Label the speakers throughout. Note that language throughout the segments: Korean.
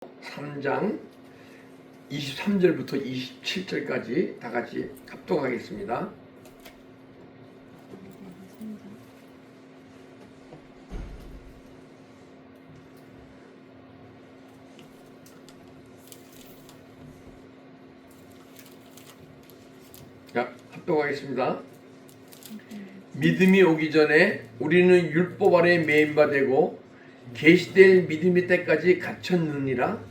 Speaker 1: 3장 23절부터 27절까지 다 같이 합독하겠습니다. 자, 합독하겠습니다. 믿음이 오기 전에 우리는 율법 아래 매인 바 되고 계시될 믿음의 때까지 갇혔느니라.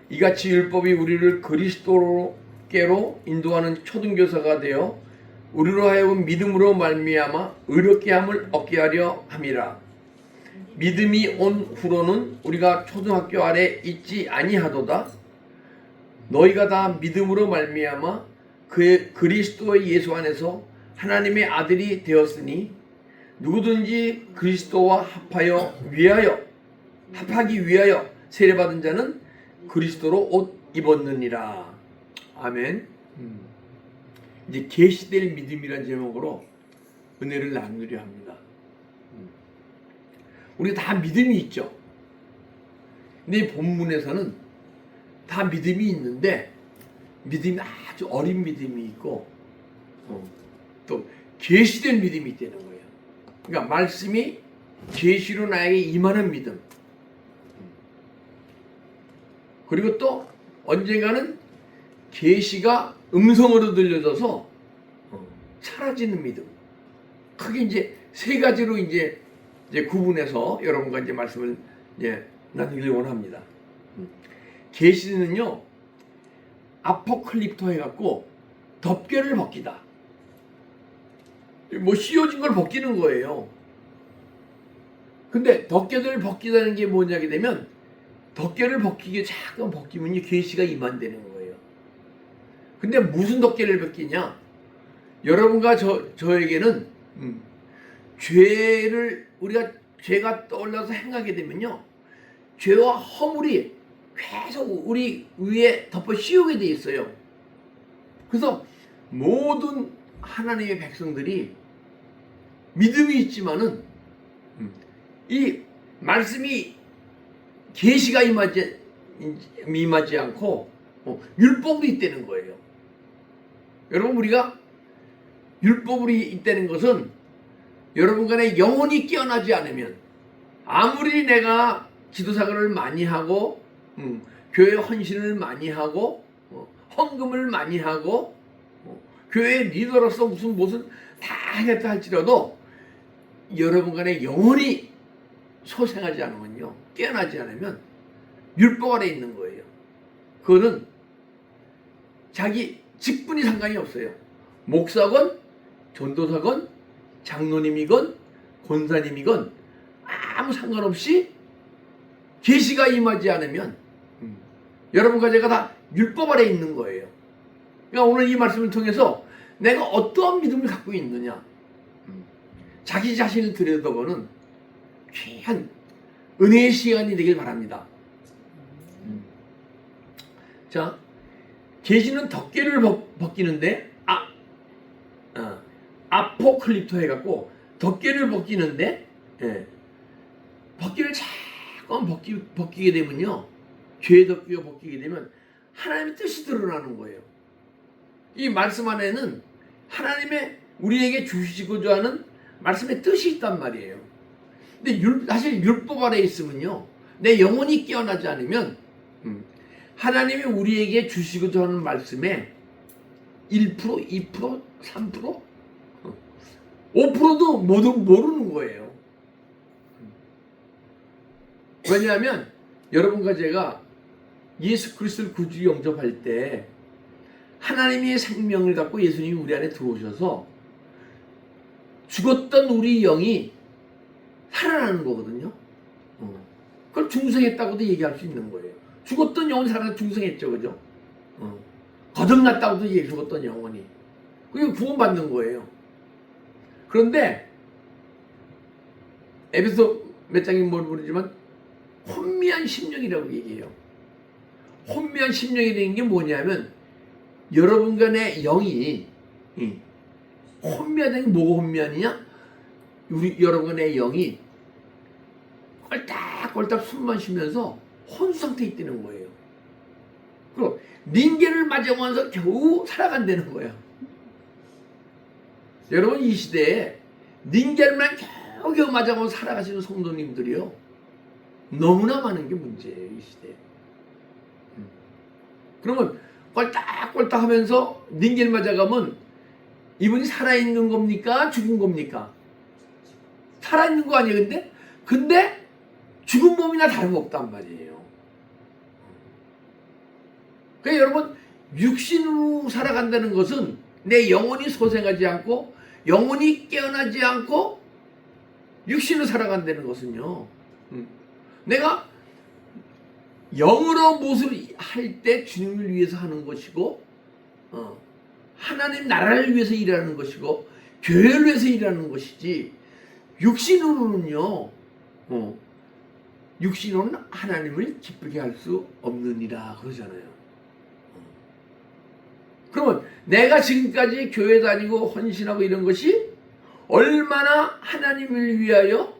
Speaker 1: 이같이 율법이 우리를 그리스도께로 인도하는 초등교사가 되어 우리로 하여금 믿음으로 말미암아 의롭게 함을 얻게 하려 함이라. 믿음이 온 후로는 우리가 초등학교 아래 있지 아니하도다. 너희가 다 믿음으로 말미암아 그리스도의 예수 안에서 하나님의 아들이 되었으니 누구든지 그리스도와 합하기 위하여 세례받은 자는 그리스도로 옷 입었느니라. 아멘. 이제 계시될 믿음이라는 제목으로 은혜를 나누려 합니다. 우리가 다 믿음이 있죠. 근데 이 본문에서는 다 믿음이 있는데 믿음이 아주 어린 믿음이 있고 또 계시된 믿음이 있다는 거예요. 그러니까 말씀이 계시로 나에게 임하는 믿음. 그리고 또 언젠가는 계시가 음성으로 들려져서 사라지는 믿음. 크게 이제 세 가지로 이제 구분해서 여러분과 이제 말씀을 나누기 원합니다. 계시는요, 아포클립토 해갖고 덮개를 벗기다. 뭐 씌워진 걸 벗기는 거예요. 근데 덮개를 벗기다는 게 뭐냐게 되면 덮개를 벗기게 잠깐 벗기면 계시가 임한다는 거예요. 근데 무슨 덮개를 벗기냐? 여러분과 저에게는 죄가 떠올라서 행하게 되면요, 죄와 허물이 계속 우리 위에 덮어 씌우게 돼 있어요. 그래서 모든 하나님의 백성들이 믿음이 있지만은 이 말씀이 계시가 임하지 않고 율법이 있다는 거예요. 여러분, 우리가 율법이 있다는 것은 여러분 간에 영혼이 깨어나지 않으면, 아무리 내가 기도사역을 많이 하고 교회 헌신을 많이 하고 헌금을 많이 하고 교회 리더로서 무슨 다 하겠다 할지라도 여러분 간에 영혼이 소생하지 않으면요, 깨어나지 않으면 율법 아래 있는 거예요. 그거는 자기 직분이 상관이 없어요. 목사건 전도사건 장로님이건 권사님이건 아무 상관없이 계시가 임하지 않으면 여러분과 제가 다 율법 아래 있는 거예요. 그러니까 오늘 이 말씀을 통해서 내가 어떠한 믿음을 갖고 있느냐, 자기 자신을 들여다보는 귀한 은혜의 시간이 되길 바랍니다. 자, 계시는 덮개를 벗기는데 아포클립토 해갖고 덮개를 벗기는데 덮개를 자꾸 벗기게 되면요, 죄의 덮개가 벗기게 되면 하나님의 뜻이 드러나는 거예요. 이 말씀 안에는 하나님의 우리에게 주시고자 하는 말씀의 뜻이 있단 말이에요. 근데 사실 율법 아래 있으면요, 내 영혼이 깨어나지 않으면 하나님이 우리에게 주시고자 하는 말씀에 1%, 2%, 3%, 5%도 모르는 거예요. 왜냐하면 여러분과 제가 예수 그리스도를 구주 영접할 때 하나님의 생명을 갖고 예수님이 우리 안에 들어오셔서 죽었던 우리 영이 살아나는 거거든요. 그걸 중생했다고도 얘기할 수 있는 거예요. 죽었던 영혼이 살아나 중생했죠, 그죠? 거듭났다고도 얘기해. 죽었던 영혼이 그게 구원받는 거예요. 그런데 에베소 몇 장이 뭘 모르지만 혼미한 심령이라고 얘기해요. 혼미한 심령이라는 게 뭐냐면 여러분 간의 영이 혼미하다는 게 뭐가 혼미하느냐? 여러분 간의 영이 꼴딱꼴딱 숨만 쉬면서 혼수 상태에 있다는 거예요. 그럼 닌겐을 맞아오면서 겨우 살아간다는 거야. 여러분 이 시대에 닌겐만 겨우겨우 맞아오면서 살아가시는 성도님들이요 너무나 많은 게 문제예요. 이 시대에. 그러면 꼴딱꼴딱 하면서 닌겐 맞아가면 이분이 살아있는 겁니까? 죽은 겁니까? 살아있는 거 아니에요. 근데 죽은 몸이나 다름없단 말이에요. 그러니까 여러분 육신으로 살아간다는 것은 내 영혼이 소생하지 않고 영혼이 깨어나지 않고 육신으로 살아간다는 것은요. 내가 영으로 무엇을 할 때 주님을 위해서 하는 것이고 하나님 나라를 위해서 일하는 것이고 교회를 위해서 일하는 것이지 육신으로는요. 육신으로는 하나님을 기쁘게 할 수 없느니라 그러잖아요. 그러면 내가 지금까지 교회 다니고 헌신하고 이런 것이 얼마나 하나님을 위하여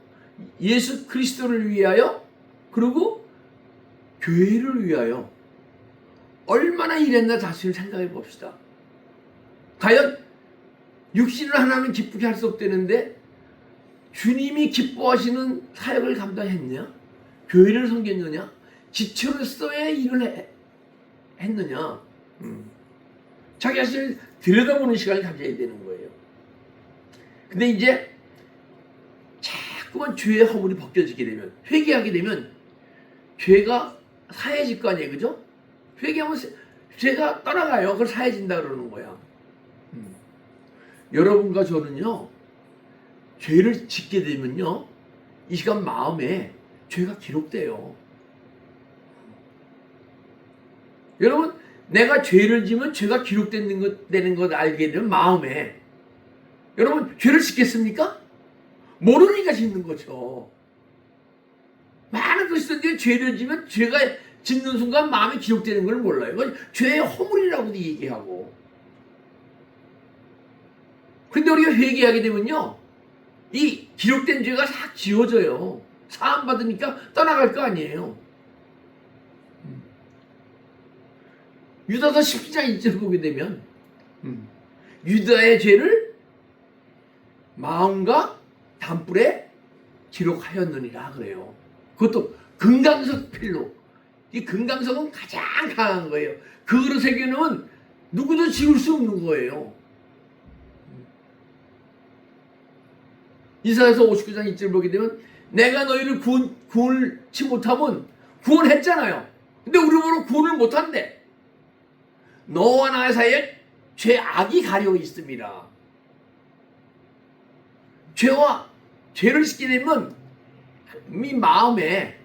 Speaker 1: 예수 그리스도를 위하여 그리고 교회를 위하여 얼마나 일했나 자신을 생각해 봅시다. 과연 육신을 하나님 기쁘게 할 수 없다는데 주님이 기뻐하시는 사역을 감당했냐? 교회를 섬겼느냐? 지체로서의 일을 했느냐? 자기 자신을 들여다보는 시간을 가져야 되는 거예요. 근데 이제 자꾸만 죄의 허물이 벗겨지게 되면 회개하게 되면 죄가 사해질 거 아니에요. 그죠? 회개하면 죄가 떠나가요. 그걸 사해진다 그러는 거야. 여러분과 저는요. 죄를 짓게 되면요. 이 시간 마음에 죄가 기록돼요. 여러분 내가 죄를 지면 죄가 기록되는 것 알게 되면 마음에 여러분 죄를 짓겠습니까? 모르니까 짓는 거죠. 많은 것이 있는데 죄를 지면 죄가 짓는 순간 마음에 기록되는 걸 몰라요. 그건 죄의 허물이라고도 얘기하고. 근데 우리가 회개하게 되면요. 이 기록된 죄가 싹 지워져요. 사함 받으니까 떠나갈 거 아니에요. 유다서 12장 1절 보게 되면 유다의 죄를 마음과 담불에 기록하였느니라 그래요. 그것도 금강석 필로. 이 금강석은 가장 강한 거예요. 그거로 새겨놓으면 누구도 지울 수 없는 거예요. 이사야서 59장 1절 보게 되면 내가 너희를 구원치 못하면 구원했잖아요. 근데 우리 보러 구원을 못한대. 너와 나 사이에 죄악이 가려 있습니다. 죄를 짓게 되면 이 마음에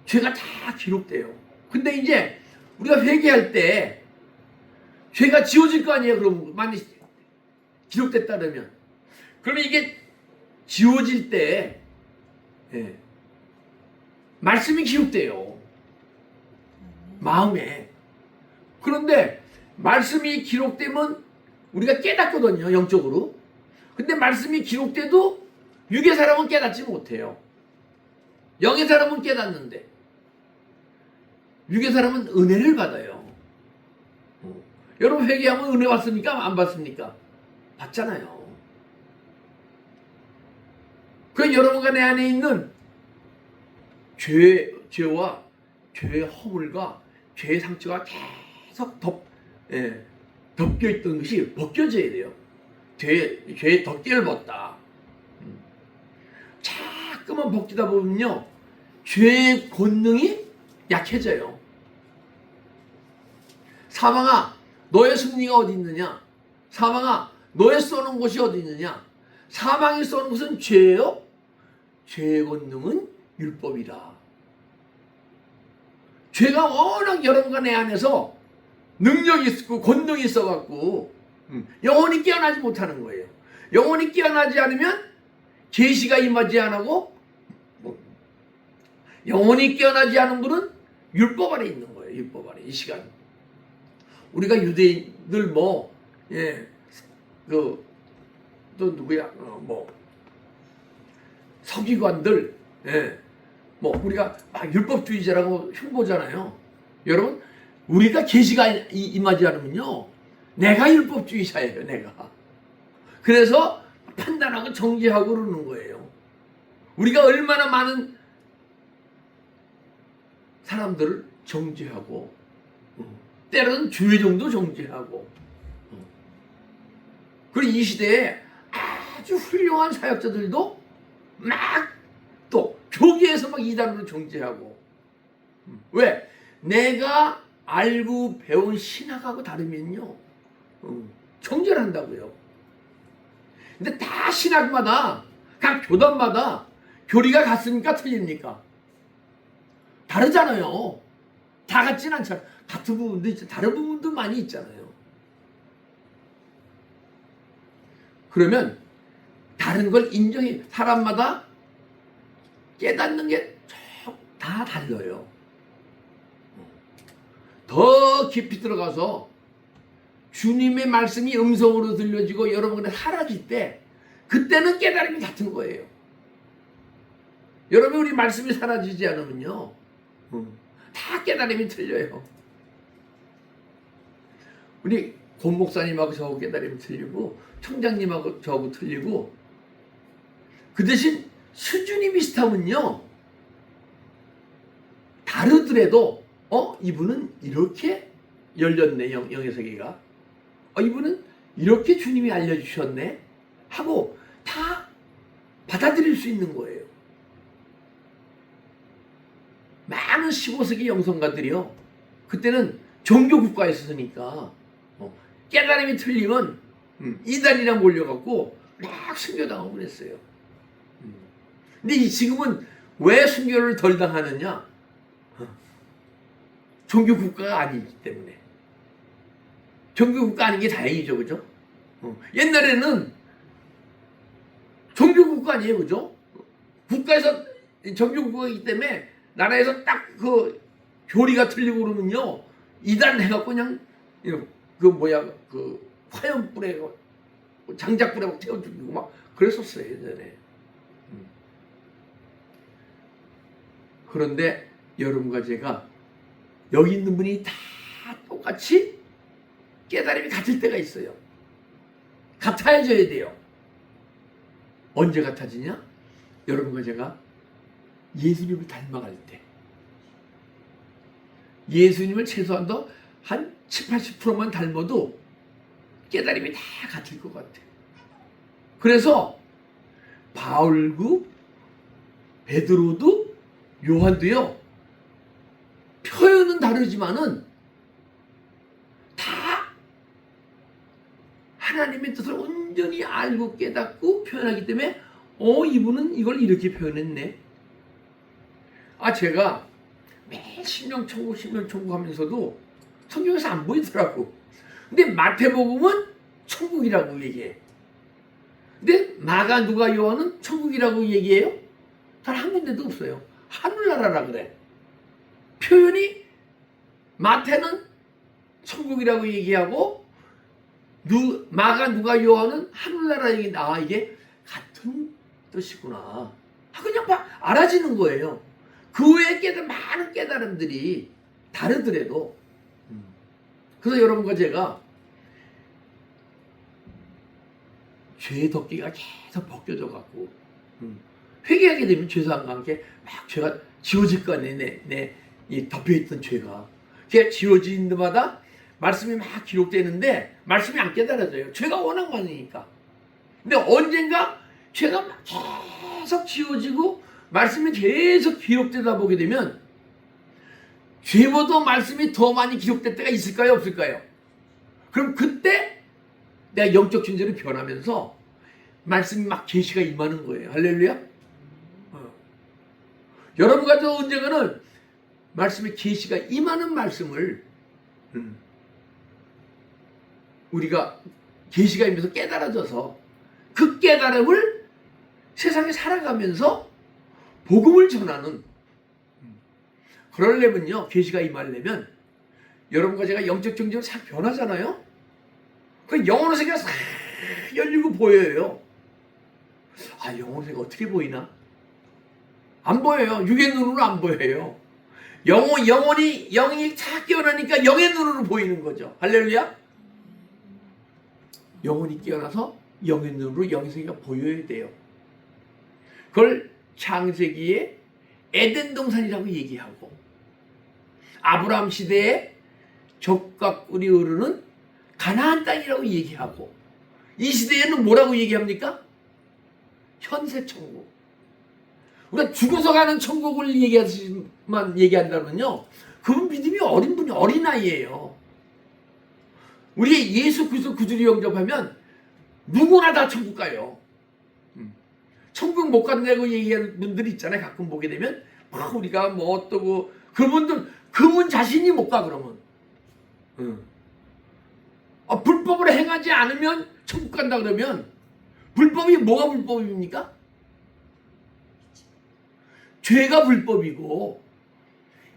Speaker 1: 죄가 다 기록돼요. 근데 이제 우리가 회개할 때 죄가 지워질 거 아니에요. 그럼 만약 기록됐다 그러면 그러면 이게 지워질 때 말씀이 기록돼요. 마음에. 그런데 말씀이 기록되면 우리가 깨닫거든요. 영적으로. 근데 말씀이 기록돼도 육의 사람은 깨닫지 못해요. 영의 사람은 깨닫는데 육의 사람은 은혜를 받아요. 여러분 회개하면 은혜 받습니까? 안 받습니까? 받잖아요. 그 여러분과 내 안에 있는 죄와 죄의 허물과 죄의 상처가 계속 덮여있던 것이 벗겨져야 돼요. 죄의 덮개를 벗다. 자꾸만 벗기다 보면요. 죄의 권능이 약해져요. 사망아 너의 승리가 어디 있느냐? 사망아 너의 쏘는 곳이 어디 있느냐? 사망이 쏘는 것은 죄예요. 죄의 권능은 율법이다. 죄가 워낙 여러분과 내 안에서 능력이 있고 권능이 있어갖고 영혼이 깨어나지 못하는 거예요. 영혼이 깨어나지 않으면 계시가 임하지 않고 영혼이 깨어나지 않은 분은 율법 아래 있는 거예요. 율법 아래 이 시간 우리가 유대인들 또 누구야 서기관들 우리가 막 율법주의자라고 흉보잖아요. 여러분 우리가 계시가 임하지 않으면요, 내가 율법주의자예요. 내가. 그래서 판단하고 정죄하고 그러는 거예요. 우리가 얼마나 많은 사람들을 정죄하고, 때로는 주의정도 정죄하고, 그리고 이 시대에 아주 훌륭한 사역자들도 막 또 교계에서 막 이단으로 정죄하고. 왜? 내가 알고 배운 신학하고 다르면요, 정죄를 한다고요. 근데 다 신학마다, 각 교단마다 교리가 같습니까? 틀립니까? 다르잖아요. 다 같진 않잖아요. 같은 부분도 있죠. 다른 부분도 많이 있잖아요. 그러면 다른 걸 인정해. 사람마다 깨닫는 게 다 달라요. 더 깊이 들어가서 주님의 말씀이 음성으로 들려지고 여러분의 사라질 때, 그때는 깨달음이 같은 거예요. 여러분, 우리 말씀이 사라지지 않으면요, 다 깨달음이 틀려요. 우리 권 목사님하고 저하고 깨달음이 틀리고, 청장님하고 저하고 틀리고, 그 대신 수준이 비슷하면요, 다르더라도 이분은 이렇게 열렸네, 영의 세계가. 이분은 이렇게 주님이 알려주셨네 하고 다 받아들일 수 있는 거예요. 많은 15세기 영성가들이요, 그때는 종교국가에 있었으니까 깨달음이 틀리면 이단이랑 몰려갖고 막 순교당하고 그랬어요. 근데 지금은 왜 순교를 덜 당하느냐? 종교국가가 아니기 때문에. 종교국가 아닌 게 다행이죠, 그죠? 옛날에는 종교국가 아니에요, 그죠? 국가에서 종교국가이기 때문에 나라에서 딱 그 교리가 틀리고 그러면요, 이단 해갖고 그냥 그 화염불에 장작불에 막 태워 죽이고 막 그랬었어요, 예전에. 그런데 여러분과 제가 여기 있는 분이 다 똑같이 깨달음이 같을 때가 있어요. 같아져야 돼요. 언제 같아지냐? 여러분과 제가 예수님을 닮아갈 때. 예수님을 최소한 한 70, 80%만 닮아도 깨달음이 다 같을 것 같아요. 그래서 바울도, 베드로도, 요한도요, 표현은 다르지만은 다 하나님의 뜻을 온전히 알고 깨닫고 표현하기 때문에 이분은 이걸 이렇게 표현했네. 제가 매일 심령천국 하면서도 성경에서 안 보이더라고. 근데 마태복음은 천국이라고 얘기해. 근데 마가, 누가, 요한은 천국이라고 얘기해요? 단 한 군데도 없어요. 하늘나라라 그래. 표현이 마태는 천국이라고 얘기하고 마가, 누가, 요한은 하늘나라 얘기. 이게 같은 뜻이구나. 그냥 알아지는 거예요. 그 외에 많은 깨달음들이 다르더라도. 그래서 여러분과 제가 죄의 덮개가 계속 벗겨져 갖고 회개하게 되면 죄사함과 함께 막 죄가 지워질 거 아니에요. 이 덮여있던 죄가. 그게 지워지는 데마다 말씀이 막 기록되는데 말씀이 안 깨달아져요. 죄가 워낙 많으니까. 근데 언젠가 죄가 막 계속 지워지고 말씀이 계속 기록되다 보게 되면 죄보다 말씀이 더 많이 기록될 때가 있을까요? 없을까요? 그럼 그때 내가 영적 존재로 변하면서 말씀이 막 계시가 임하는 거예요. 할렐루야. 여러분과 저 언젠가는 말씀의 계시가 임하는 말씀을 우리가 계시가 임해서 깨달아져서 그 깨달음을 세상에 살아가면서 복음을 전하는, 그러려면요, 계시가 임하려면 여러분과 제가 영적 정지로 싹 변하잖아요. 그 영혼의 세계가 싹 열리고 보여요. 영혼의 세계가 어떻게 보이나? 안 보여요. 육의 눈으로 안 보여요. 영이 다 깨어나니까 영의 눈으로 보이는 거죠. 할렐루야. 영혼이 깨어나서 영의 눈으로 영의 세계가 보여야 돼요. 그걸 창세기에 에덴 동산이라고 얘기하고, 아브라함 시대에 젖과 꿀이 흐르는 가나안 땅이라고 얘기하고, 이 시대에는 뭐라고 얘기합니까? 현세 천국. 우리가 죽어서 가는 천국을 얘기한다면요, 그분 믿음이 어린 분이 어린아이예요. 우리 예수 그리스도 구주를 영접하면 누구나 다 천국 가요. 천국 못 간다고 얘기하는 분들이 있잖아요. 가끔 보게 되면 우리가 뭐 어떠고, 그분 자신이 못 가. 그러면 불법을 행하지 않으면 천국 간다 그러면, 불법이 뭐가 불법입니까? 죄가 불법이고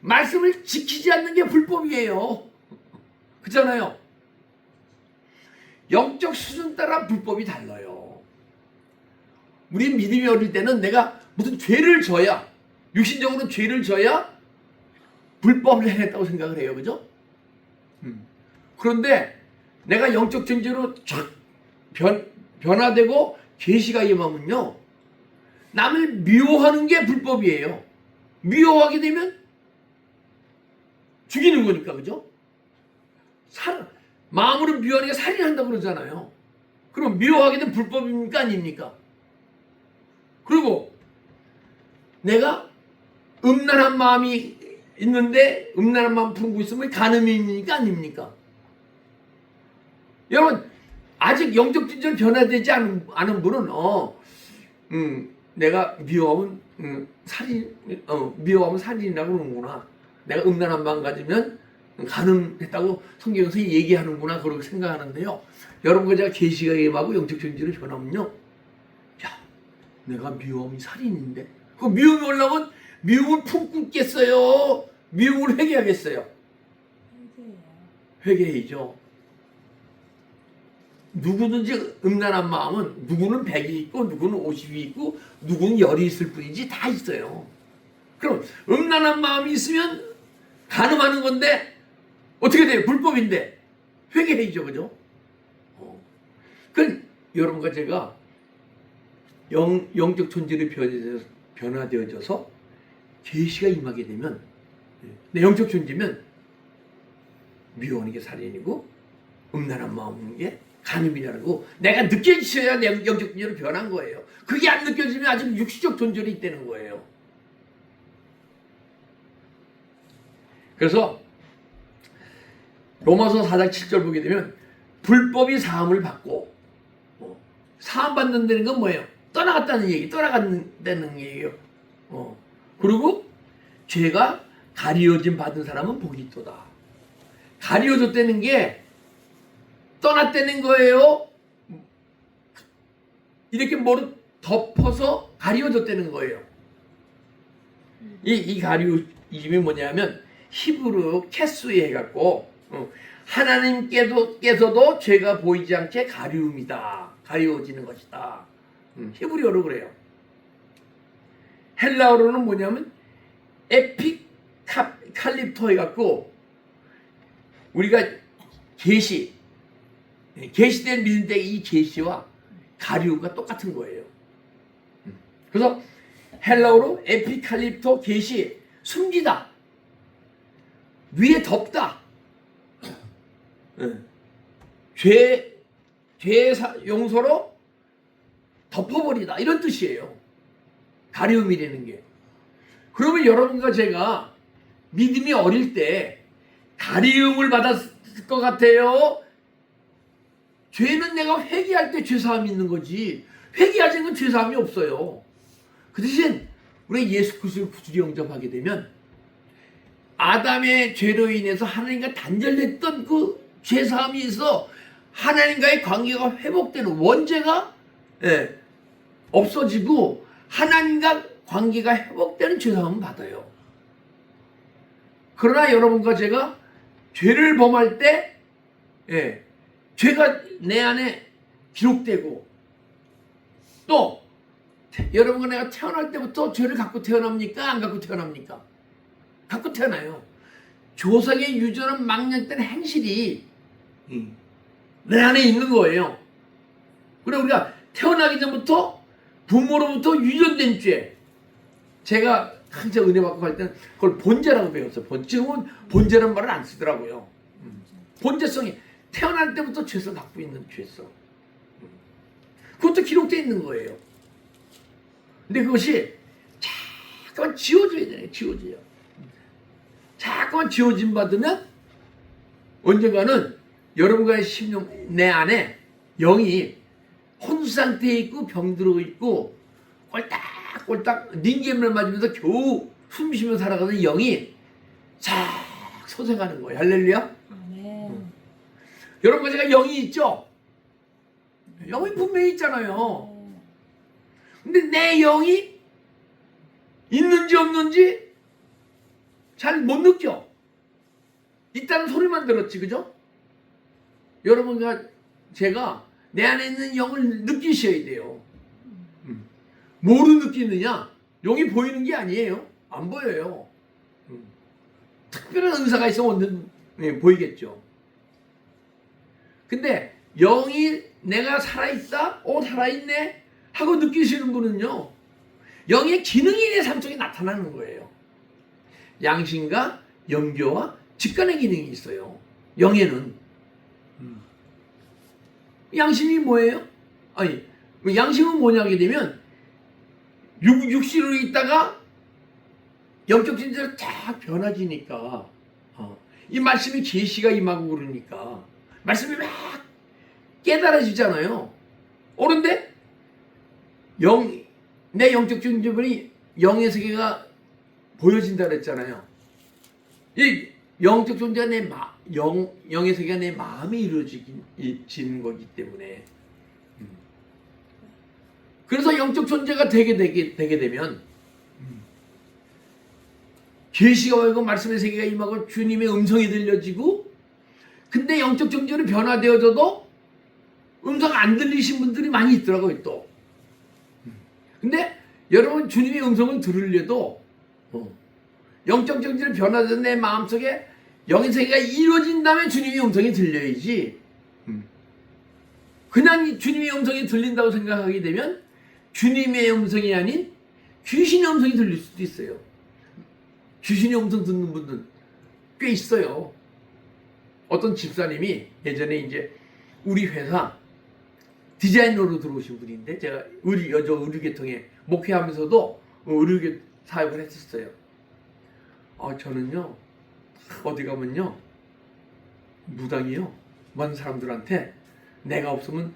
Speaker 1: 말씀을 지키지 않는 게 불법이에요. 그렇잖아요. 영적 수준 따라 불법이 달라요. 우리 믿음이 어릴 때는 내가 무슨 죄를 져야, 육신적으로 죄를 져야 불법을 행했다고 생각을 해요. 그죠? 그런데 내가 영적 존재로 쫙 변화되고 계시가 임하면요, 남을 미워하는 게 불법이에요. 미워하게 되면 죽이는 거니까. 그죠? 마음으로 미워하는 게 살인한다고 그러잖아요. 그럼 미워하게 되면 불법입니까? 아닙니까? 그리고 내가 음란한 마음이 있는데 음란한 마음 품고 있으면 간음입니까? 아닙니까? 여러분, 아직 영적 진전이 변화되지 않은 분은 내가 미워하면 미워하면 살인이라고 그러는구나, 내가 음란한 마음 가지면 간음했다고 성경에서 얘기하는구나, 그렇게 생각하는데요. 여러분과 제가 계시가 임하고 영적 존재로 변하면요, 야, 내가 미움이 살인인데, 그 미움이 올라오면 미움을 품고 있겠어요? 미움을 회개하겠어요? 회개해야죠. 누구든지 음란한 마음은, 누구는 100이 있고 누구는 50이 있고 누구는 10이 있을 뿐이지 다 있어요. 그럼 음란한 마음이 있으면 간음하는 건데 어떻게 돼요? 불법인데 회개해야죠. 그죠? 그럼 여러분과 제가 영적 존재로 변화되어져서 계시가 임하게 되면, 내 영적 존재면 미워하는 게 살인이고 음란한 마음인 게 간음이라고 내가 느껴지셔야 내 영적 존재로 변한 거예요. 그게 안 느껴지면 아직 육시적 존재로 있다는 거예요. 그래서 로마서 4장 7절 보게 되면 불법이 사함을 받고, 사함 받는다는 건 뭐예요? 떠나갔다는 얘기, 떠나간다는 얘기예요. 그리고 죄가 가리워짐 받은 사람은 복이 있도다. 가리워졌다는 게 떠났다는 거예요? 이렇게 뭐로 덮어서 가리워졌다는 거예요. 이 가리워짐이 뭐냐면 히브리 캐스에 해갖고 하나님께서도 죄가 보이지 않게 가리워지는 것이다. 히브리어로 그래요. 헬라어로는 뭐냐면 에피칼립토 해갖고, 우리가 계시된 믿을 때 이 계시와 가리우가 똑같은 거예요. 그래서 헬라어로 에피칼립토, 계시, 숨기다, 위에 덮다, 죄 용서로 덮어버리다, 이런 뜻이에요. 가리움이라는 게. 그러면 여러분과 제가 믿음이 어릴 때 가리움을 받았을 것 같아요? 죄는 내가 회개할 때 죄사함이 있는 거지, 회개하지 않으면 죄사함이 없어요. 그 대신 우리 예수 그리스도를 구주로 영접하게 되면 아담의 죄로 인해서 하나님과 단절됐던 그 죄사함이 있어 하나님과의 관계가 회복되는, 원죄가 없어지고 하나님과 관계가 회복되는 죄사함을 받아요. 그러나 여러분과 제가 죄를 범할 때 죄가 내 안에 기록되고, 또 여러분과 내가 태어날 때부터 죄를 갖고 태어납니까? 안 갖고 태어납니까? 갖고 태어나요. 조상의 유전한 망령된 행실이 내 안에 있는 거예요. 그래 우리가 태어나기 전부터 부모로부터 유전된 죄. 제가 항상 은혜 받고 갈 때는 그걸 본죄라고 배웠어요. 지금은 본죄라는 말을 안 쓰더라고요. 본죄성이 태어날 때부터 죄성 갖고 있는 죄성. 그것도 기록되어 있는 거예요. 근데 그것이 자꾸만 지워져야 되네. 지워져요. 자꾸만 지워짐 받으면 언젠가는 여러분과의 심령 내 안에 영이 혼수 상태에 있고 병들어 있고 꼴딱꼴딱 닌겜을 맞으면서 겨우 숨쉬며 살아가는 영이 싹 소생하는 거예요. 할렐루야.
Speaker 2: 아멘.
Speaker 1: 여러분과 제가 영이 있죠? 영이 분명히 있잖아요. 근데 내 영이 있는지 없는지 잘 못 느껴. 있다는 소리만 들었지, 그죠? 여러분과 제가 내 안에 있는 영을 느끼셔야 돼요. 뭐로 느끼느냐? 영이 보이는 게 아니에요. 안 보여요. 특별한 은사가 있으면 보이겠죠. 근데 영이 내가 살아있다? 살아있네? 하고 느끼시는 분은요. 영의 기능이 내 삶 속에 나타나는 거예요. 양심과 영교와 직관의 기능이 있어요. 영에는. 양심이 뭐예요? 아니, 양심은 뭐냐게 되면 육신으로 있다가 영적 진리로 쫙 변화지니까 이 말씀이 계시가 임하고 그러니까 말씀이 막 깨달아지잖아요. 그런데 내 영적 존재분이 영의 세계가 보여진다 그랬잖아요. 이 영적 존재가 영의 세계가 내 마음에 이루어지는 거기 때문에 그래서 영적 존재가 되게 되면 계시가 오고 말씀의 세계가 임하고 주님의 음성이 들려지고 근데 영적 존재로 변화되어져도 음성 안 들리신 분들이 많이 있더라고요 또. 근데 여러분 주님의 음성을 들으려도 영적 존재로 변화된 내 마음속에 영의 세계가 이루어진 다음에 주님의 음성이 들려야지 그냥 주님의 음성이 들린다고 생각하게 되면 주님의 음성이 아닌 귀신의 음성이 들릴 수도 있어요. 귀신의 음성 듣는 분들 꽤 있어요. 어떤 집사님이 예전에 이제 우리 회사 디자이너로 들어오신 분인데 제가 의류계통에 목회하면서도 의류계 사역을 했었어요. 저는요 어디 가면요 무당이요 많은 사람들한테 내가 없으면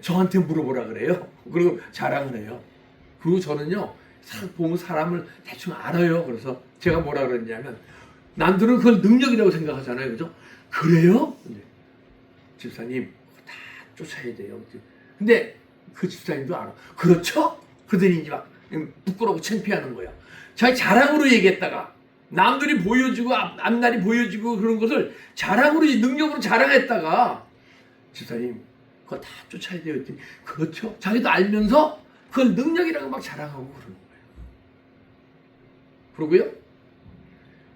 Speaker 1: 저한테 물어보라 그래요. 그리고 자랑을 해요. 그리고 저는요 보면 사람을 대충 알아요. 그래서 제가 뭐라 그랬냐면 남들은 그걸 능력이라고 생각하잖아요. 그죠? 그래요? 집사님 다 쫓아야 돼요. 근데 그 집사님도 알아. 그렇죠? 그러더니 이제 막 부끄러워 창피하는 거야. 자기 자랑으로 얘기했다가 남들이 보여주고 앞날이 보여주고 그런 것을 자랑으로 능력으로 자랑했다가 집사님 그거 다 쫓아야 돼요. 했더니 그렇죠? 자기도 알면서 그걸 능력이라고 막 자랑하고 그러는 거예요. 그러고요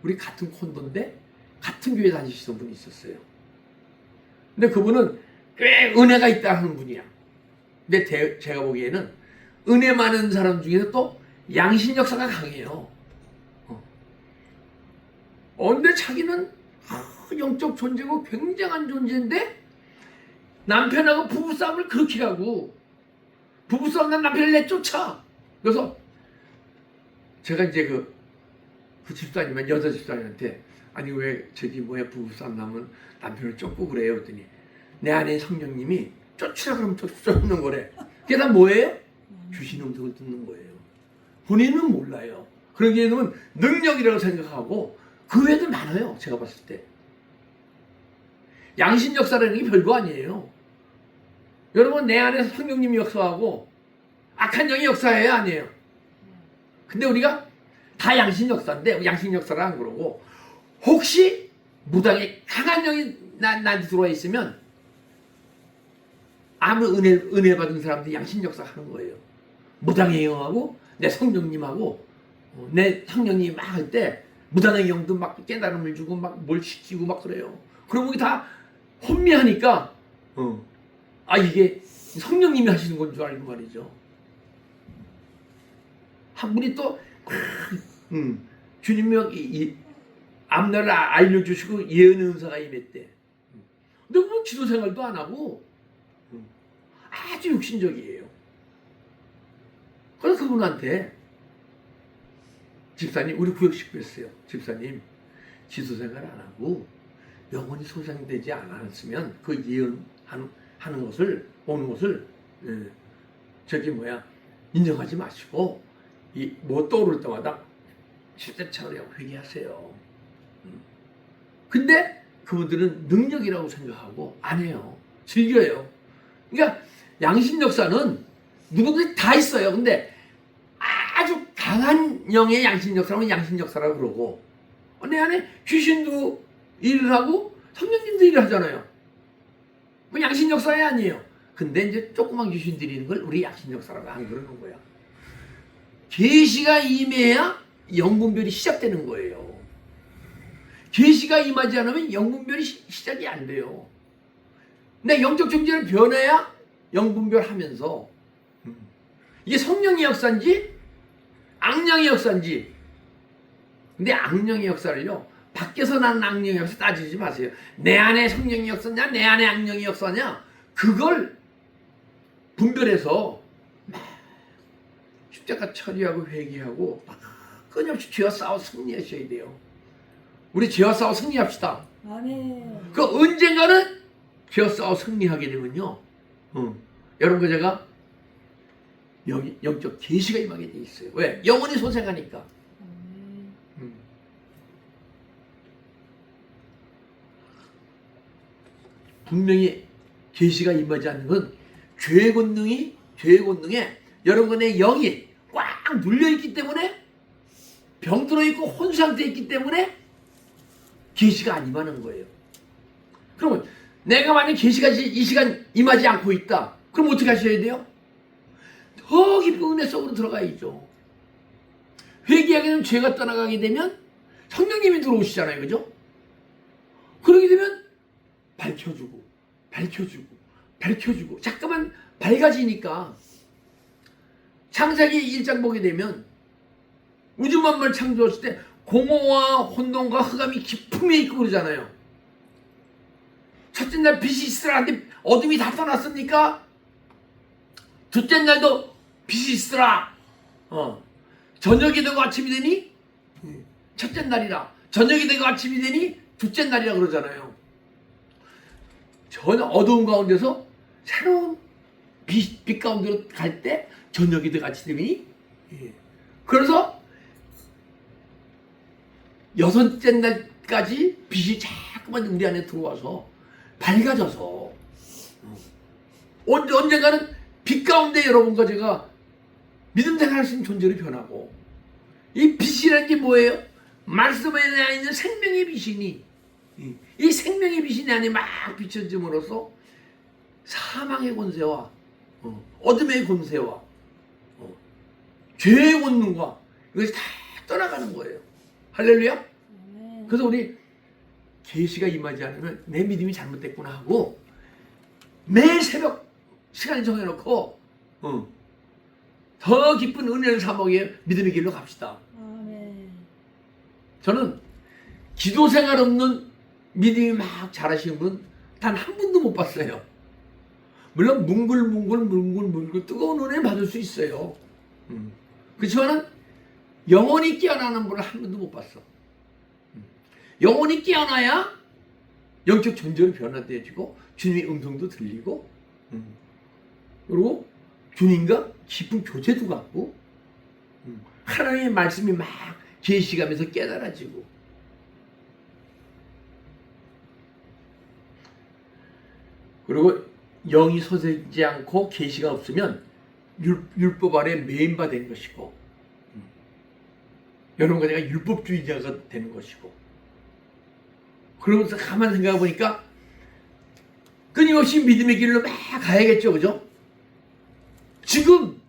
Speaker 1: 우리 같은 콘도인데 같은 교회 다니시던 분이 있었어요. 근데 그분은 꽤 은혜가 있다 하는 분이야. 근데 제가 보기에는 은혜 많은 사람 중에서 또 양심 역사가 강해요. 근데 자기는 영적 존재고 굉장한 존재인데 남편하고 부부싸움을 그렇게 하고 부부싸움 난 남편을 내쫓아. 그래서 제가 이제 그 집사님은 여자 집사님한테 아니 왜 저기 뭐야 부부싸움 나면 남편을 쫓고 그래요? 그랬더니 내 안에 성령님이 쫓으라 그러면 쫓는 거래. 그게 다 뭐예요? 귀신 음성을 듣는 거예요. 본인은 몰라요. 그러기에는 능력이라고 생각하고 그 애들 많아요. 제가 봤을 때. 양심 역사라는 게 별거 아니에요. 여러분 내 안에 성령님이 역사하고 악한 영이 역사해요? 아니에요? 근데 우리가 다 양심 역사인데 양심 역사를 안 그러고 혹시 무당에 강한 영이 나한테 들어와 있으면 아무 은혜 받은 사람들이 양심 역사 하는 거예요. 무당의 영하고 내 성령님하고 내 성령님이 막 할 때 무단의 영도 막 깨달음을 주고 막 뭘 시키고 막 그래요. 그러면 이게 다 혼미하니까 이게 성령님이 하시는 건 줄 알고 말이죠. 한 분이 또 주님이 앞날을 알려주시고 예언의 은사가 임했대. 근데 뭐 지도 생활도 안 하고 아주 육신적이에요. 그래서 그분한테 집사님, 우리 구역식 그랬어요. 집사님, 지도 생활 안 하고 영혼이 소생되지 않았으면 그 예언하는 것을, 오는 것을 인정하지 마시고 뭐 떠오를 때마다 실제 차려고 회개하세요. 근데 그분들은 능력이라고 생각하고 안 해요. 즐겨요. 그러니까 양심 역사는 누구든지 다 있어요. 근데 아주 강한 영의 양심 역사라면 양심 역사라고 그러고, 내 안에 귀신도 일을 하고 성령님도 일을 하잖아요. 뭐 양심 역사에 아니에요. 근데 이제 조그만 귀신 들이는 걸 우리 양심 역사라고 안 그러는 거야. 계시가 임해야 영분별이 시작되는 거예요. 계시가 임하지 않으면 영분별이 시작이 안 돼요. 내 영적 정지를 변해야 영분별 하면서, 이게 성령의 역사인지 악령의 역사인지. 근데 악령의 역사를요, 밖에서 나는 악령의 역사 따지지 마세요. 내 안에 성령의 역사냐 내 안에 악령의 역사냐, 그걸 분별해서 십자가 처리하고 회개하고 끊임없이 죄와 싸워 승리하셔야 돼요. 우리 죄와 싸워 승리합시다.
Speaker 2: 아멘.
Speaker 1: 그 언젠가는 죄와 싸워 승리하게 되면요, 여러분과 제가 영적 계시가 임하게 돼 있어요. 왜? 영혼이 소생하니까. 분명히 계시가 임하지 않는 건 죄의 권능에 여러분의 영이 꽉 눌려있기 때문에, 병들어 있고 혼상돼 있기 때문에 계시가 안 임하는 거예요. 그러면 내가 만약 계시가 이 시간 임하지 않고 있다, 그럼 어떻게 하셔야 돼요? 더 깊은 은혜 속으로 들어가야죠. 회개하게 되면 죄가 떠나가게 되면 성령님이 들어오시잖아요. 그죠? 그러게 되면 밝혀주고 잠깐만 밝아지니까, 창세기 1장 보게 되면 우주 만물 창조했을 때 공허와 혼돈과 흑암이 깊음에 있고 그러잖아요. 첫째 날 빛이 있으라 하는데 어둠이 다 떠났습니까? 둘째 날도 빛이 있으라. 저녁이 되고 아침이 되니 첫째 날이라, 저녁이 되고 아침이 되니 둘째 날이라 그러잖아요. 전혀 어두운 가운데서 새로운 빛 가운데로 갈 때 저녁이 되고 아침이 되니, 그래서 여섯째 날까지 빛이 자꾸만 우리 안에 들어와서 밝아져서, 언젠가는 빛 가운데 여러분과 제가 믿음 생활할 수 있는 존재로 변하고, 이 빛이라는 게 뭐예요? 말씀에 있는 생명의 빛이니, 이 생명의 빛이 내 안에 막 비춰짐으로써 사망의 권세와 어둠의 권세와 죄의 권능과 이것이 다 떠나가는 거예요. 할렐루야. 그래서 우리 계시가 임하지 않으면 내 믿음이 잘못됐구나 하고 매일 새벽 시간을 정해놓고 더 깊은 은혜를 사모하게 믿음의 길로 갑시다.
Speaker 2: 아멘.
Speaker 1: 저는 기도 생활 없는 믿음이 막 잘하시는 분 단 한 분도 못 봤어요. 물론 뭉글뭉글 뜨거운 은혜 받을 수 있어요. 그렇지만은 영혼이 깨어나는 분을 한 번도 못 봤어. 영혼이 깨어나야 영적 존재로 변화되어지고 주님의 음성도 들리고, 그리고 주님과 깊은 교제도 갖고, 하나님의 말씀이 막 계시가면서 깨달아지고. 그리고 영이 서지 않고 계시가 없으면 율법 아래 매인바 된 것이고, 여러분과 제가 율법주의자가 되는 것이고, 그러면서 가만 생각해 보니까 끊임없이 믿음의 길로 막 가야겠죠. 그죠? 지금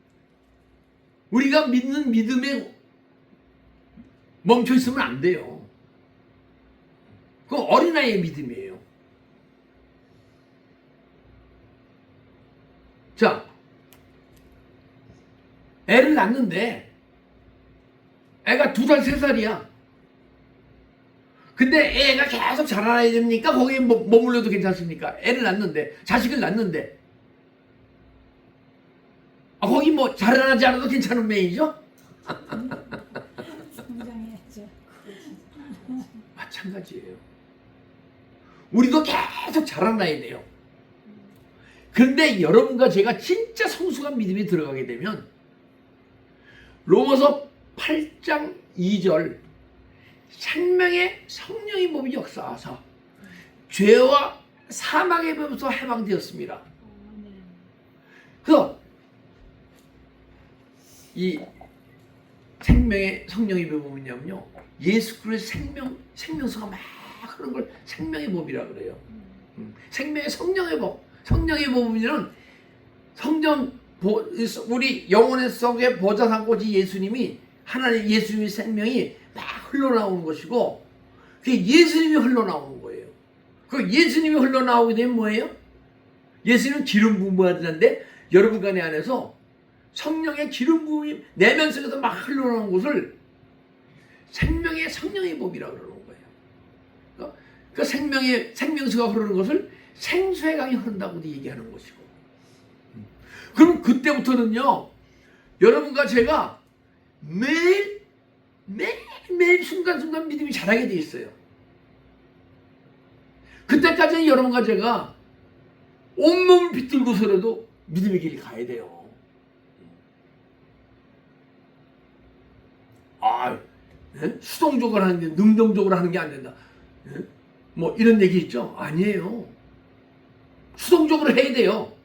Speaker 1: 우리가 믿는 믿음의 멈춰 있으면 안 돼요. 그건 어린아이의 믿음이에요. 자, 애를 낳는데 애가 2살, 3살이야. 근데 애가 계속 자라나야 됩니까? 거기에 머물러도 괜찮습니까? 애를 낳는데, 자식을 낳는데, 거기 뭐 자라나지 않아도 괜찮은 메이죠?
Speaker 2: 성장해야죠.
Speaker 1: 마찬가지예요. 우리도 계속 자라나야 돼요. 그런데 여러분과 제가 진짜 성숙한 믿음이 들어가게 되면 로마서 8장 2절 생명의 성령의 몸이 역사하사 죄와 사망의 법에서 해방되었습니다. 그래서 이 생명의 성령의 법이 뭐냐면요, 예수 그리스도의 생명수가 막 흐르는 걸 생명의 법이라 그래요. 생명의 성령의 법. 성령의 법이면 우리 영혼의 속에 보좌 삼고지 예수님이, 하나님 예수님의 생명이 막 흘러나오는 것이고, 그게 예수님이 흘러나오는 거예요. 그 예수님이 흘러나오게 되면 뭐예요? 예수님은 기름 부음 받았는데 여러분 간의 안에서 성령의 기름 부음이 내면 속에서 막 흘러나오는 것을 생명의 성령의 법이라고 그러는 거예요. 그 생명수가 흐르는 것을 생수의 강이 흐른다고도 얘기하는 것이고. 그럼 그때부터는요, 여러분과 제가 매일 순간순간 믿음이 자라게 돼 있어요. 그때까지는 여러분과 제가 온몸을 비틀고서라도 믿음의 길을 가야 돼요. 수동적으로 하는 게, 능동적으로 하는 게 안 된다. 뭐 이런 얘기 있죠? 아니에요. 수동적으로 해야 돼요.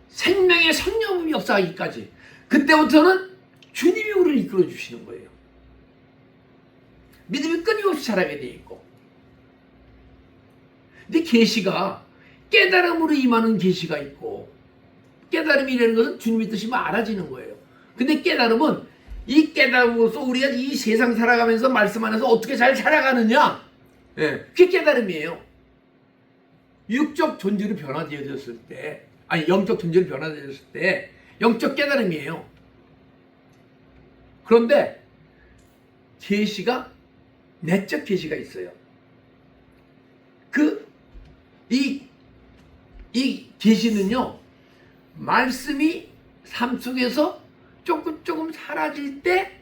Speaker 1: 생명의 성령이 역사하기까지. 그때부터는 주님이 우리를 이끌어 주시는 거예요. 믿음이 끊임없이 자라게 돼 있고. 근데 계시가 깨달음으로 임하는 계시가 있고, 깨달음이라는 것은 주님의 뜻이 알아지는 거예요. 근데 깨달음은, 이 깨달음으로써 우리가 이 세상 살아가면서 말씀 안에서 어떻게 잘 살아가느냐, 그게 깨달음이에요. 육적 존재로 변화되어졌을 때, 영적 존재로 변화되어졌을 때 영적 깨달음이에요. 그런데 계시가, 내적 계시가 있어요. 이 계시는요, 말씀이 삶 속에서 조금 사라질 때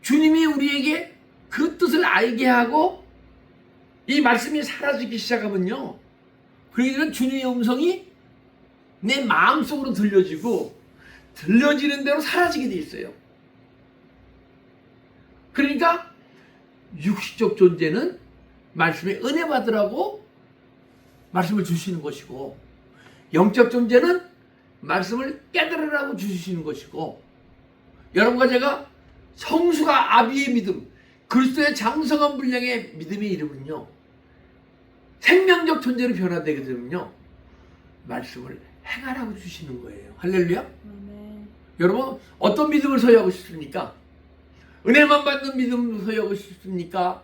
Speaker 1: 주님이 우리에게 그 뜻을 알게 하고, 이 말씀이 사라지기 시작하면요, 그러기는 주님의 음성이 내 마음속으로 들려지고, 들려지는 대로 사라지게 돼 있어요. 그러니까 육신적 존재는 말씀에 은혜 받으라고 말씀을 주시는 것이고, 영적 존재는 말씀을 깨달으라고 주시는 것이고, 여러분과 제가 성수가 아비의 믿음, 그리스도의 장성한 분량의 믿음의 이름은요, 생명적 존재로 변화되게 되면요, 말씀을 행하라고 주시는 거예요. 할렐루야. 여러분, 어떤 믿음을 소유하고 싶습니까? 은혜만 받는 믿음을 소유하고 싶습니까?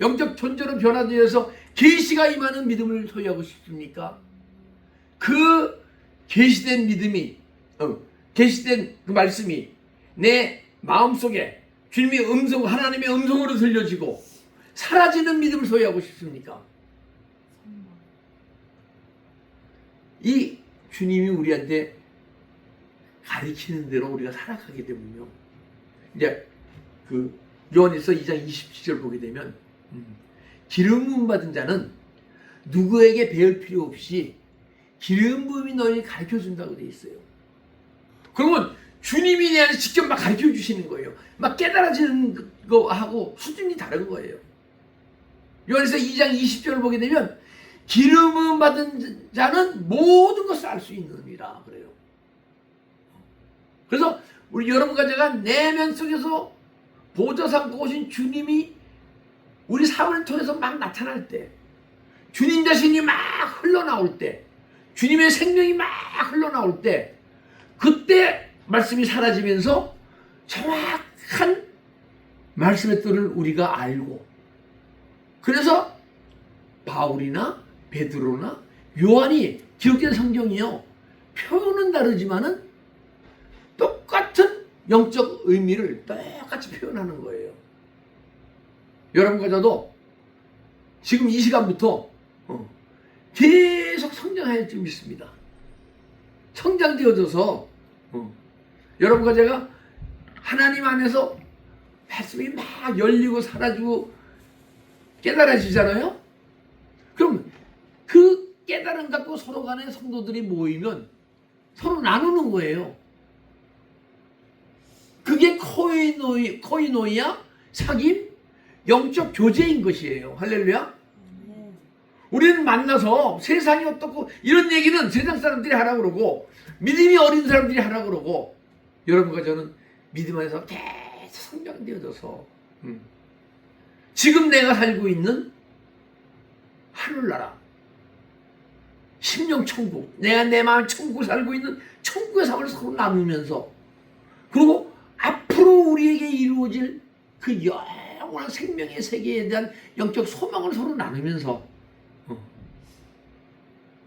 Speaker 1: 영적 존재로 변화되어서 계시가 임하는 믿음을 소유하고 싶습니까? 그 계시된 믿음이, 계시된 그 말씀이 내 마음속에 주님의 음성, 하나님의 음성으로 들려지고 사라지는 믿음을 소유하고 싶습니까? 이 주님이 우리한테 가르치는 대로 우리가 살아가게 되면요, 이제 그 요한일서 2장 27절 보게 되면, 기름 부음 받은 자는 누구에게 배울 필요 없이 기름 부음이 너희를 가르쳐 준다고 돼 있어요. 그러면 주님이 내한테 직접 막 가르쳐 주시는 거예요. 막 깨달아지는 거하고 수준이 다른 거예요. 요한일서 2장 20절을 보게 되면, 기름 부음 받은 자는 모든 것을 알 수 있느니라 그래요. 그래서 우리 여러분과 제가 내면 속에서 보좌 삼고 오신 주님이 우리 삶을 통해서 막 나타날 때, 주님 자신이 막 흘러나올 때, 주님의 생명이 막 흘러나올 때, 그때 말씀이 사라지면서 정확한 말씀의 뜻을 우리가 알고, 그래서 바울이나 베드로나 요한이 기록된 성경이요, 표현은 다르지만은 똑같은 영적 의미를 똑같이 표현하는 거예요. 여러분과 저도 지금 이 시간부터 계속 성장할 줄 믿습니다. 성장되어져서 여러분과 제가 하나님 안에서 말씀이 막 열리고 사라지고 깨달아지잖아요. 그럼 그 깨달음 갖고 서로 간에 성도들이 모이면 서로 나누는 거예요. 그게 코이노이야, 사귐, 영적 교제인 것이에요. 할렐루야. 우리는 만나서 세상이 어떻고 이런 얘기는 세상 사람들이 하라고 그러고 믿음이 어린 사람들이 하라고 그러고, 여러분과 저는 믿음 안에서 계속 성장되어져서 지금 내가 살고 있는 하늘나라, 심령 천국, 내가 내 마음 천국을 살고 있는 천국의 삶을 서로 나누면서, 그리고 앞으로 우리에게 이루어질 그 영원한 생명의 세계에 대한 영적 소망을 서로 나누면서,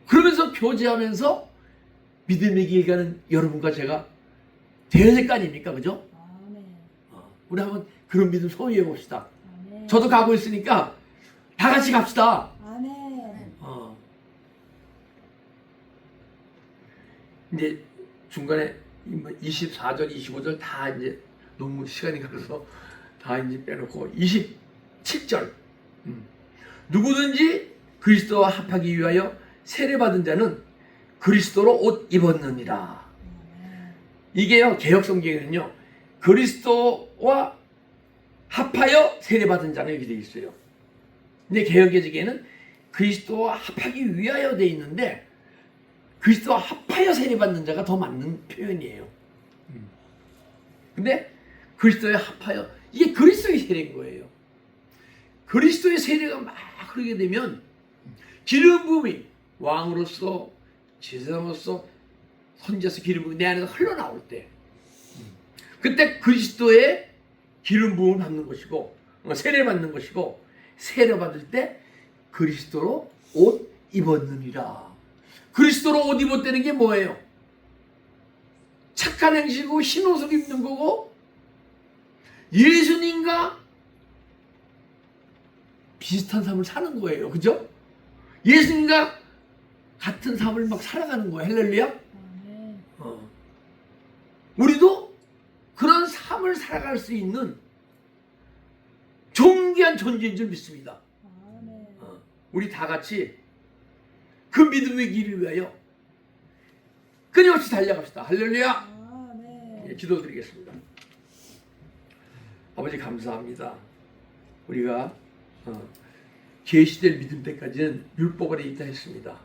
Speaker 1: 그러면서 교제하면서 믿음의 길 가는 여러분과 제가 되어야 될 거 아닙니까? 그죠? 우리 한번 그런 믿음 소유해 봅시다. 저도 가고 있으니까 다 같이 갑시다. 이제 중간에 24절, 25절 다 이제 너무 시간이 가서 다 이제 빼놓고 27절, 누구든지 그리스도와 합하기 위하여 세례받은 자는 그리스도로 옷 입었느니라. 이게요, 개역 성경에는요, 그리스도와 합하여 세례받은 자는 이렇게 되어 있어요. 근데 개역개정에는 그리스도와 합하기 위하여 되어 있는데, 그리스도와 합하여 세례받는 자가 더 맞는 표현이에요. 근데 그리스도에 합하여, 이게 그리스도의 세례인 거예요. 그리스도의 세례가 막 흐르게 되면 기름 부음이 왕으로서, 제사장으로서, 선지자로서 기름 부음이 내 안에서 흘러나올 때, 그때 그리스도의 기름 부음을 받는 것이고, 세례를 받는 것이고, 세례 받을 때 그리스도로 옷 입었느니라. 그리스도로 옷 입었다는 게 뭐예요? 착한 행실이고 흰 옷을 입는 거고, 예수님과 비슷한 삶을 사는 거예요. 그죠? 예수님과 같은 삶을 막 살아가는 거예요. 할렐루야. 우리도 그런 삶을 살아갈 수 있는 존귀한 존재인 줄 믿습니다. 우리 다 같이 그 믿음의 길을 위하여 끊임없이 달려갑시다. 할렐루야. 예, 기도드리겠습니다. 아버지 감사합니다. 우리가 계시될 믿음 때까지는 율법 아래 있다 했습니다.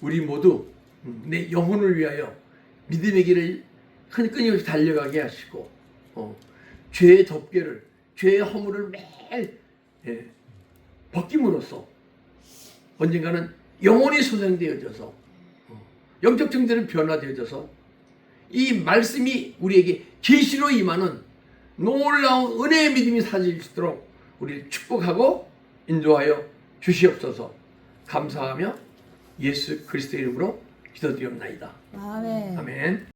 Speaker 1: 우리 모두 내 영혼을 위하여 믿음의 길을 끊임없이 달려가게 하시고, 죄의 덮개를, 죄의 허물을 매일 벗김으로써 언젠가는 영혼이 소생되어져서, 영적 정대는 변화되어져서 이 말씀이 우리에게 계시로 임하는 놀라운 은혜의 믿음이 사질 수 있도록 우리를 축복하고 인도하여 주시옵소서. 감사하며 예수 그리스도의 이름으로 기도드리옵나이다.
Speaker 2: 아멘.
Speaker 1: 아멘.